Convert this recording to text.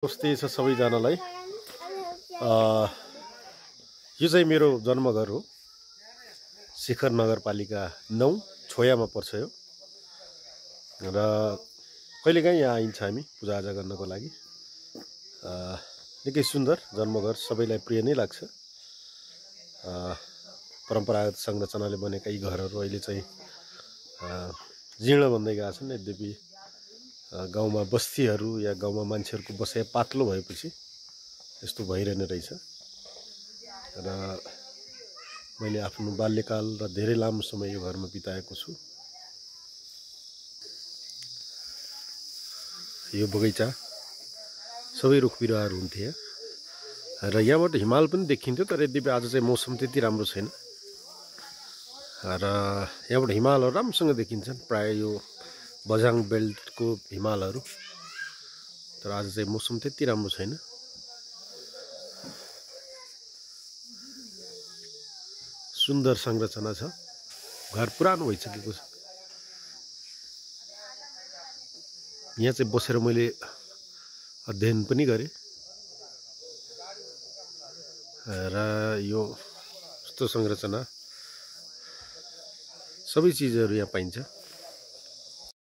नमस्ते छ सबैजनालाई। यो चाहिँ मेरो जन्मघर हो। शिखर नगरपालिका 9 छोयामा पर्छ यो। र कहिलेकाहीँ यहाँ आइन्छ हामी पूजाआजा गर्नको लागि। निकै सुन्दर जन्मघर, सबैलाई प्रिय नै लाग्छ। परम्परागत संरचनाले बनेका यी घरहरू अहिले चाहिँ जीर्ण बन्दै गएका छन्। यद्यपि गाउँमा बस्तीहरू या गाउँमा मान्छेहरूको बसाइ पातलो भएपछि यस्तो भइरहने रहेछ। र मैले आफ्नो बाल्यकाल र धेरै लामो समय यो घरमा बिताएको छु। यो बगैँचा सबै रुख बिरुवाहरू हुन्थे र यहाँबाट हिमाल पनि देखिन्थ्यो। तर यद्यपि आज चाहिँ मौसम त्यति राम्रो छैन र यहाँबाट हिमालहरू राम्रोसँग देखिन्छन्, प्राय यो बझाङ बेल्टको हिमालहरू। तर आज चाहिँ मौसम त्यति राम्रो छैन। सुन्दर संरचना छ। घर पुरानो भइसकेको छ। यहाँ चाहिँ बसेर मैले अध्ययन पनि गरेँ र यो यस्तो संरचना सबै चिजहरू यहाँ पाइन्छ।